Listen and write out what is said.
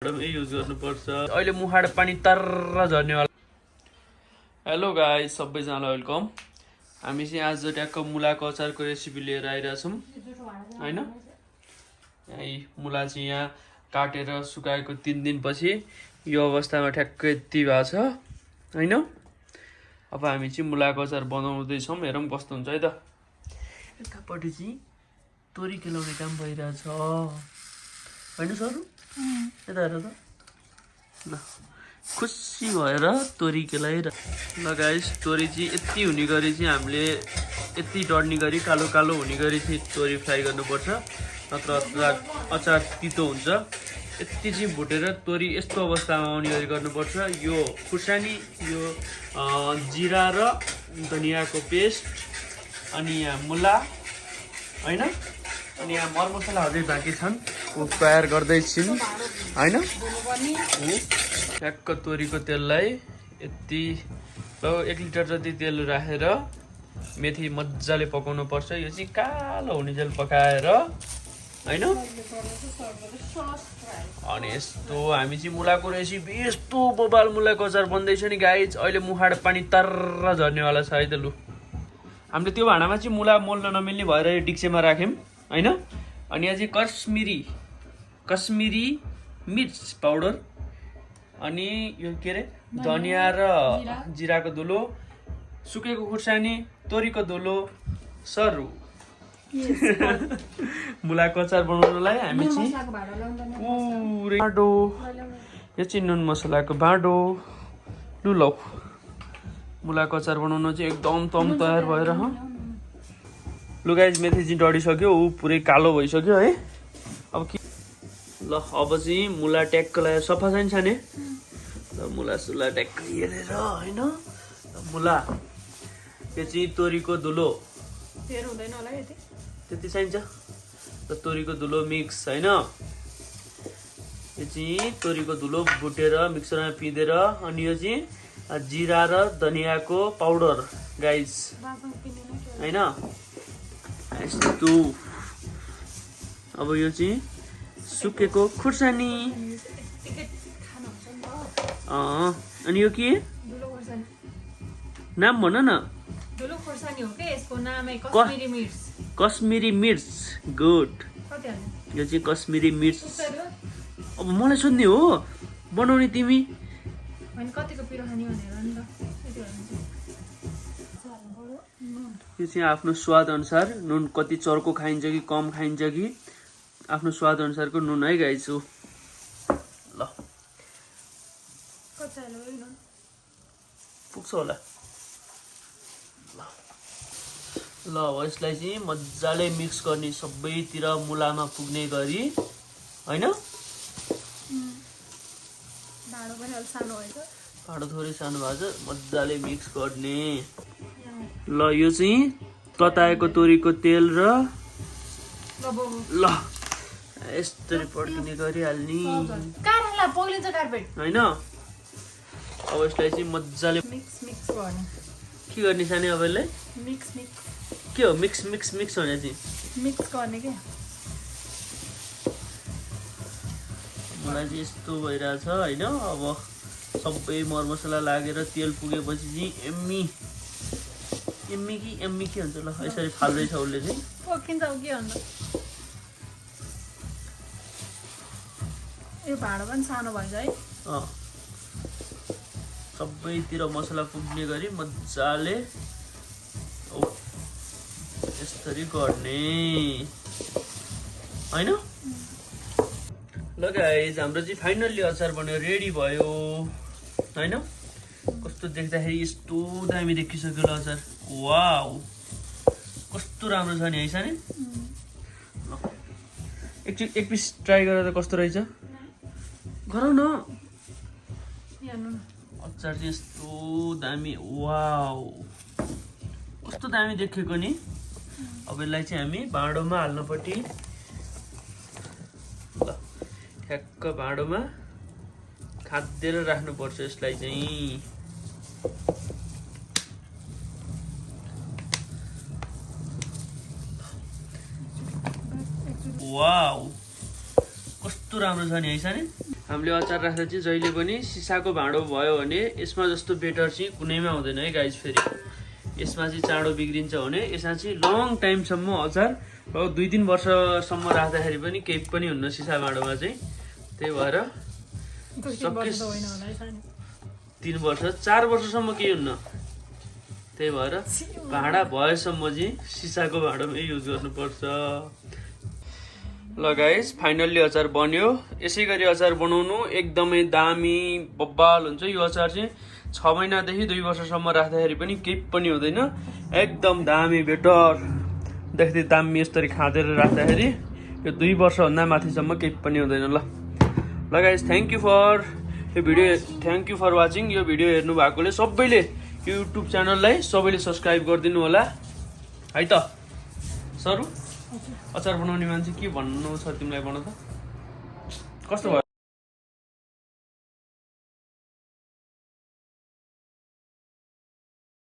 Use गर्नुपर्छ। अहिले मुहाड पानी तरर झर्नेवाला। हेलो गाइस, सबैजनालाई वेलकम। हामी चाहिँ आज ट्याक्क मुलाको अचारको रेसिपी लिएर आइरहेछौँ हैन। यही मुला चाहिँ यहाँ काटेर सुकाएको 3 दिनपछि यो अवस्थामा ठ्याक्कै यति भएको छ हैन। अब हामी चाहिँ मुलाको अचार बनाउँदैछौँ। हेरौँ कस्तो हुन्छ है त। यतापट्टि चाहिँ तोरी केलाउने काम भइरहेछ हैन सर। यता हेर त ल, खुसी भएर तोरी केलाइर। ल गाइस, तोरी चाहिँ यति हुने गरी चाहिँ हामीले यति डढ्ने गरी कालो कालो हुने गरी चाहिँ तोरी फ्राई गर्नुपर्छ, नत्र अचार तितो हुन्छ। यति चाहिँ भुटेर तोरी यस्तो अवस्थामा आउने गरी गर्नुपर्छ। यो खुर्सानी, यो जिरा र धनियाँको पेस्ट, अनि यहाँ मुला हैन, अनि यहाँ मरमसला अझै बाँकी छन्, तयार गर्दैछिन् हैन। ठ्याक्क तोरीको तेललाई यति 1 लिटर जति तेल राखेर मेथी मजाले पकाउनु पर्छ। यो चाहिँ कालो हुनेजेल पकाएर हैन। अनि यस्तो हामी चाहिँ मुलाको रेसिपी यस्तो बबाल मुलाको अचार बन्दैछ नि गाइज। अहिले मुहाड पानी तरर झर्नेवाला छ है त। लु, हामीले त्यो भाँडामा चाहिँ मुला मोल्न नमिल्ने भएर यो डिक्सेमा राख्यौँ हैन। अनि यहाँ चाहिँ कश्मिरी मिर्च पाउडर, अनि यो के अरे धनियाँ र जिराको धुलो, सुकेको खुर्सानी, तोरीको धुलो, सरु। मुलाको अचार बनाउनलाई हामी चाहिँ पुरै भाँडो, यो चाहिँ नुन मसलाको भाँडो। लु लौ, मुलाको अचार बनाउन चाहिँ एकदम तम तयार भएर। लु गाइज, मेथी चाहिँ डढिसक्यो, ऊ पुरै कालो भइसक्यो है। अब के ल, अब चाहिँ मुला ट्याक्क लगाएर सफा छैन छाने। ल मुला सुला ट्याक्क हेरेर हैन। मुला यो चाहिँ तोरीको धुलो हुँदैन होला यति त्यति चाहिन्छ। र तोरीको धुलो मिक्स हैन। यो चाहिँ तोरीको धुलो भुटेर मिक्सरमा पिँधेर, अनि यो चाहिँ जिरा र धनियाँको पाउडर गाइज हैन। यस्तो अब यो चाहिँ सुकेको खुर्सानी, अनि यो के नाम भन न। धुलो खुर्सानी हो के, यसको नामै कश्मिरी मिर्च। कश्मिरी मिर्च, गुड। कति हाल्नु? यो चाहिँ कश्मिरी मिर्च। अब मलाई सोध्ने हो, बनाउने तिमी। अनि कतिको पिरो खाने भनेर नि त। यो चाहिँ आफ्नो स्वाद अनुसार नुन, कति चर्को खाइन्छ कि कम खाइन्छ कि आफ्नो स्वाद अनुसारको नुन है गाइस। ल पुग्छ होला। ल अब यसलाई चाहिँ मजाले मिक्स गर्ने, सबैतिर मुलामा पुग्ने गरी हैन। भाँडो थोरै सानो भएको छ, मजाले मिक्स गर्ने। ल यो चाहिँ तताएको तोरीको तेल र ल यसरी पड्किने गरी हाल्ने हैन। अब यसलाई चाहिँ मजाले के गर्ने सानी। अब यसलाई के हो मिक्स भने चाहिँ मिक्स गर्ने के। मलाई चाहिँ यस्तो भइरहेछ हैन। अब सबै मरमसला लागेर तेल पुगेपछि चाहिँ एम्मी के हुन्छ। ल यसरी फाल्दैछ उसले चाहिँ। यो भाँडो पनि सानो भएछ है। सबैतिर मसला पुग्ने गरी मजाले यसरी गर्ने हैन। ल गाइस, हाम्रो चाहिँ फाइनल्ली अचार बन्यो, रेडी भयो हैन। कस्तो देख्दाखेरि यस्तो दामी देखिसक्यो ल अचार। वाउ, कस्तो राम्रो छ नि है सानी। एक पिस ट्राई गरेर त कस्तो रहेछ गरौ न। अचार चाहिँ यस्तो दामी, वाउ कस्तो दामी देखेको नि। अब यसलाई चाहिँ हामी भाँडोमा हाल्नपट्टि। ल ठ्याक्क भाँडोमा खाद्देर राख्नुपर्छ यसलाई चाहिँ। वाउ कस्तो राम्रो छ नि है सानी। हामीले अचार राख्दा चाहिँ जहिले पनि सिसाको भाँडो भयो भने यसमा जस्तो बेटर चाहिँ कुनैमा हुँदैन है गाइज। फेरि यसमा चाहिँ चाँडो बिग्रिन्छ भने यसमा चाहिँ लङ टाइमसम्म अचार 2-3 वर्षसम्म राख्दाखेरि पनि केही पनि हुन्न सिसा भाँडोमा चाहिँ। त्यही भएर 3 वर्ष 4 वर्षसम्म केही हुन्न। त्यही भएर भाँडा भएसम्म चाहिँ सिसाको भाँडोमै युज गर्नुपर्छ। ल गाइस फाइनल्ली अचार बन्यो। यसै गरी अचार बनाउनु एकदमै दामी बब्बाल हुन्छ। यो अचार चाहिँ 6 महिनादेखि 2 वर्षसम्म राख्दाखेरि पनि केही पनि हुँदैन। एकदम दामी बेटर देख्दै दामी यसरी खाँदेर राख्दाखेरि यो 2 वर्षभन्दा माथिसम्म केही पनि हुँदैन। ल guys thank you for watching. यो भिडियो हेर्नु भएकोले सबैले युट्युब च्यानललाई सबैले सब्सक्राइब गरिदिनु होला है त। सरू अचार बनाउने मान्छे के भन्नु छ तिमीलाई भन त, कस्तो भयो?